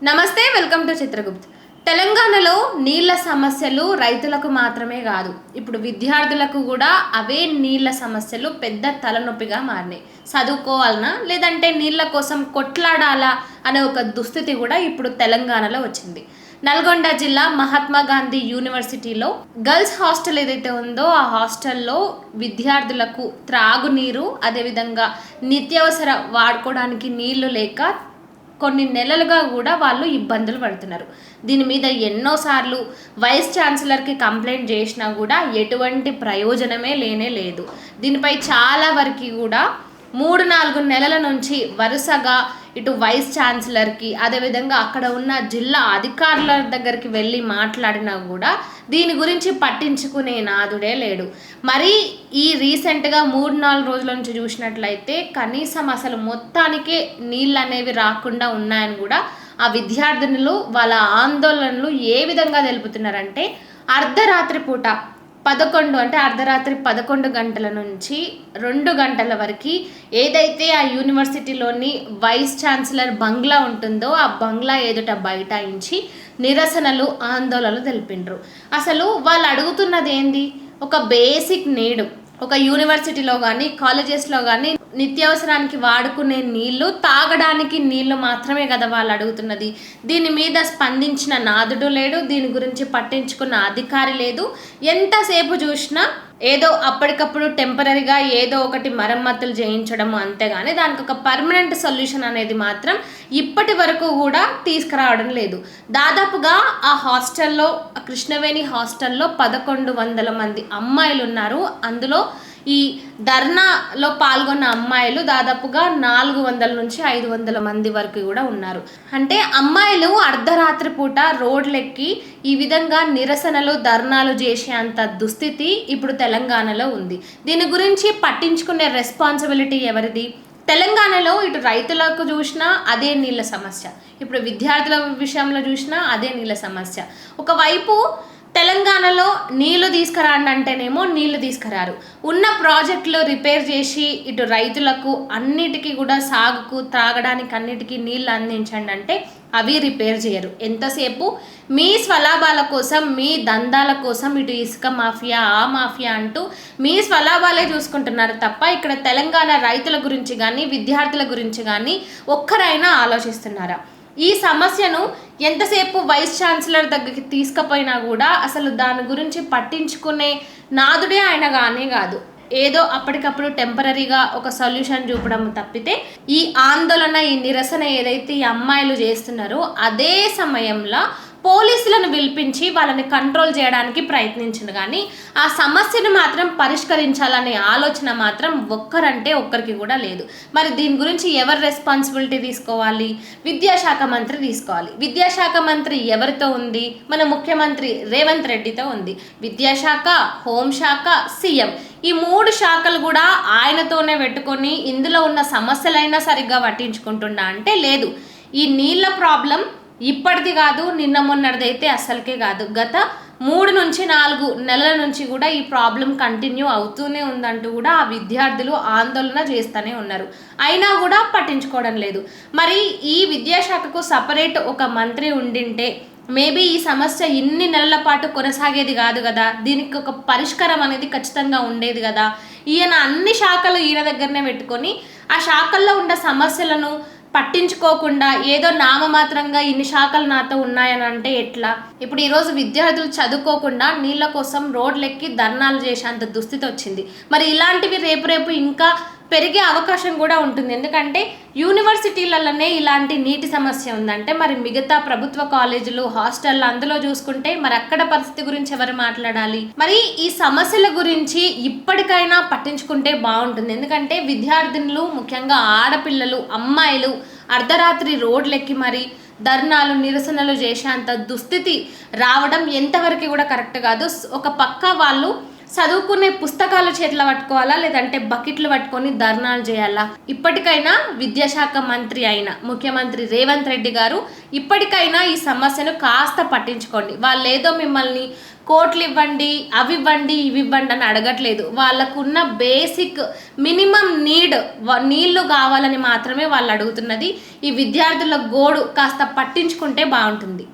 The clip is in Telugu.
నమస్తే, వెల్కమ్ టు చిత్రగుప్త్. తెలంగాణలో నీళ్ల సమస్యలు రైతులకు మాత్రమే కాదు, ఇప్పుడు విద్యార్థులకు కూడా అవే నీళ్ల సమస్యలు పెద్ద తలనొప్పిగా మారినాయి. చదువుకోవాలనా లేదంటే నీళ్ల కోసం కొట్లాడాలా అనే ఒక దుస్థితి కూడా ఇప్పుడు తెలంగాణలో వచ్చింది. నల్గొండ జిల్లా మహాత్మా గాంధీ యూనివర్సిటీలో గర్ల్స్ హాస్టల్ ఏదైతే ఉందో ఆ హాస్టల్లో విద్యార్థులకు త్రాగునీరు, అదేవిధంగా నిత్యావసర వాడుకోవడానికి నీళ్లు లేక కొన్ని నెలలుగా కూడా వాళ్ళు ఇబ్బందులు పడుతున్నారు. దీని మీద ఎన్నోసార్లు వైస్ ఛాన్సలర్కి కంప్లైంట్ చేసినా కూడా ఎటువంటి ప్రయోజనమే లేనే లేదు. దీనిపై చాలా వరకు కూడా 3-4 నెలల నుంచి వరుసగా ఇటు వైస్ ఛాన్సలర్కి, అదేవిధంగా అక్కడ ఉన్న జిల్లా అధికారుల దగ్గరికి వెళ్ళి మాట్లాడినా కూడా దీని గురించి పట్టించుకునే నాదుడే లేడు. మరి ఈ రీసెంట్గా 3-4 రోజుల నుంచి చూసినట్లయితే కనీసం అసలు మొత్తానికే నీళ్ళు అనేవి రాకుండా ఉన్నాయని కూడా ఆ విద్యార్థినులు వాళ్ళ ఆందోళనలు ఏ విధంగా తెలుపుతున్నారంటే, అర్ధరాత్రి పూట 11 గంటల నుంచి 2 గంటల వరకు ఏదైతే ఆ యూనివర్సిటీలోని వైస్ ఛాన్సలర్ బంగ్లా ఉంటుందో ఆ బంగ్లా ఎదుట బైఠాయించి నిరసనలు, ఆందోళనలు తెలిపిండ్రు. అసలు వాళ్ళు అడుగుతున్నది ఏంది? ఒక బేసిక్ నీడ్. ఒక యూనివర్సిటీలో కానీ కాలేజెస్లో కానీ నిత్యావసరానికి వాడుకునే నీళ్లు, తాగడానికి నీళ్లు మాత్రమే కదా వాళ్ళు అడుగుతున్నది. దీని మీద స్పందించిన నాదుడు లేడు, దీని గురించి పట్టించుకున్న అధికారి లేదు. ఎంతసేపు చూసినా ఏదో అప్పటికప్పుడు టెంపరీగా ఏదో ఒకటి మరమ్మతులు చేయించడము, అంతేగాని దానికి ఒక పర్మనెంట్ సొల్యూషన్ అనేది మాత్రం ఇప్పటి వరకు కూడా తీసుకురావడం లేదు. దాదాపుగా ఆ హాస్టల్లో, కృష్ణవేణి హాస్టల్లో 1100 మంది అమ్మాయిలు ఉన్నారు. అందులో ఈ ధర్నాలో పాల్గొన్న అమ్మాయిలు దాదాపుగా 400 నుంచి 500 మంది వరకు కూడా ఉన్నారు. అంటే అమ్మాయిలు అర్ధరాత్రి పూట రోడ్లెక్కి ఈ విధంగా నిరసనలు, ధర్నాలు చేసే అంత దుస్థితి ఇప్పుడు తెలంగాణలో ఉంది. దీని గురించి పట్టించుకునే రెస్పాన్సిబిలిటీ ఎవరిది? తెలంగాణలో ఇటు రైతులకు చూసినా అదే నీళ్ళ సమస్య, ఇప్పుడు విద్యార్థుల విషయంలో చూసినా అదే నీళ్ళ సమస్య. ఒకవైపు తెలంగాణలో నీళ్లు తీసుకురాండి అంటేనేమో నీళ్లు తీసుకురారు. ఉన్న ప్రాజెక్టులు రిపేర్ చేసి ఇటు రైతులకు అన్నిటికీ కూడా సాగుకు, త్రాగడానికి అన్నిటికీ నీళ్లు అందించండి అంటే అవి రిపేర్ చేయరు. ఎంతసేపు మీ స్వలాభాల కోసం, మీ దందాల కోసం ఇటు ఇసుక మాఫియా, ఆ మాఫియా అంటూ మీ స్వలాభాలే చూసుకుంటున్నారు తప్ప ఇక్కడ తెలంగాణ రైతుల గురించి కానీ, విద్యార్థుల గురించి కానీ ఒక్కరైనా ఆలోచిస్తున్నారా? ఈ సమస్యను ఎంతసేపు వైస్ ఛాన్సలర్ దగ్గరికి తీసుకుపోయినా కూడా అసలు దాని గురించి పట్టించుకునే నాదుడే ఆయన కానీ కాదు. ఏదో అప్పటికప్పుడు టెంపరీగా ఒక సొల్యూషన్ చూపడం తప్పితే ఈ ఆందోళన, ఈ నిరసన ఏదైతే ఈ అమ్మాయిలు చేస్తున్నారో అదే సమయంలో పోలీసులను పిలిపించి వాళ్ళని కంట్రోల్ చేయడానికి ప్రయత్నించింది. కానీ ఆ సమస్యను మాత్రం పరిష్కరించాలనే ఆలోచన మాత్రం ఒక్కరంటే ఒక్కరికి కూడా లేదు. మరి దీని గురించి ఎవరు రెస్పాన్సిబిలిటీ తీసుకోవాలి? విద్యాశాఖ మంత్రి తీసుకోవాలి. విద్యాశాఖ మంత్రి ఎవరితో ఉంది? మన ముఖ్యమంత్రి రేవంత్ రెడ్డితో ఉంది. విద్యాశాఖ, హోంశాఖ, సీఎం, ఈ 3 శాఖలు కూడా ఆయనతోనే పెట్టుకొని ఇందులో ఉన్న సమస్యలైనా సరిగ్గా పట్టించుకుంటున్నా అంటే లేదు. ఈ నీళ్ళ ప్రాబ్లం ఇప్పటిది కాదు, నిన్న మొన్నటిదైతే అసలుకే కాదు. గత 3 నుంచి 4 నెలల నుంచి కూడా ఈ ప్రాబ్లం కంటిన్యూ అవుతూనే ఉందంటూ కూడా ఆ విద్యార్థులు ఆందోళన చేస్తూనే ఉన్నారు. అయినా కూడా పట్టించుకోవడం లేదు. మరి ఈ విద్యాశాఖకు సపరేట్ ఒక మంత్రి ఉండింటే మేబీ ఈ సమస్య ఇన్ని నెలల పాటు కొనసాగేది కాదు కదా, దీనికి ఒక పరిష్కారం అనేది ఖచ్చితంగా ఉండేది కదా. ఈయన అన్ని శాఖలు ఈయన దగ్గరనే పెట్టుకొని ఆ శాఖల్లో ఉన్న సమస్యలను పట్టించుకోకుండా ఏదో నామమాత్రంగా ఇన్ని శాఖలు నాతో ఉన్నాయని అంటే ఎట్లా? ఇప్పుడు ఈరోజు విద్యార్థులు చదువుకోకుండా నీళ్ళ కోసం రోడ్లెక్కి ధర్నాలు చేసేంత దుస్థితి వచ్చింది. మరి ఇలాంటివి రేపు ఇంకా పెరిగే అవకాశం కూడా ఉంటుంది. ఎందుకంటే యూనివర్సిటీలలోనే ఇలాంటి నీటి సమస్య ఉందంటే మరి మిగతా ప్రభుత్వ కాలేజీలు, హాస్టళ్ళు అందులో చూసుకుంటే మరి అక్కడ పరిస్థితి గురించి ఎవరు మాట్లాడాలి? మరి ఈ సమస్యల గురించి ఇప్పటికైనా పట్టించుకుంటే బాగుంటుంది. ఎందుకంటే విద్యార్థినులు, ముఖ్యంగా ఆడపిల్లలు, అమ్మాయిలు అర్ధరాత్రి రోడ్లెక్కి మరి ధర్నాలు, నిరసనలు చేసేంత దుస్థితి రావడం ఎంతవరకు కూడా కరెక్ట్ కాదు. ఒక పక్క వాళ్ళు చదువుకునే పుస్తకాలు చేతిలో పట్టుకోవాలా, లేదంటే బకెట్లు పట్టుకొని ధర్నాలు చేయాలా? ఇప్పటికైనా విద్యాశాఖ మంత్రి అయిన ముఖ్యమంత్రి రేవంత్ రెడ్డి గారు ఇప్పటికైనా ఈ సమస్యను కాస్త పట్టించుకోండి. వాళ్ళు ఏదో మిమ్మల్ని కోట్లు ఇవ్వండి, అవి ఇవ్వండి, ఇవి ఇవ్వండి అని అడగట్లేదు. వాళ్ళకున్న బేసిక్ మినిమం నీళ్లు కావాలని మాత్రమే వాళ్ళు అడుగుతున్నది. ఈ విద్యార్థుల గోడు కాస్త పట్టించుకుంటే బాగుంటుంది.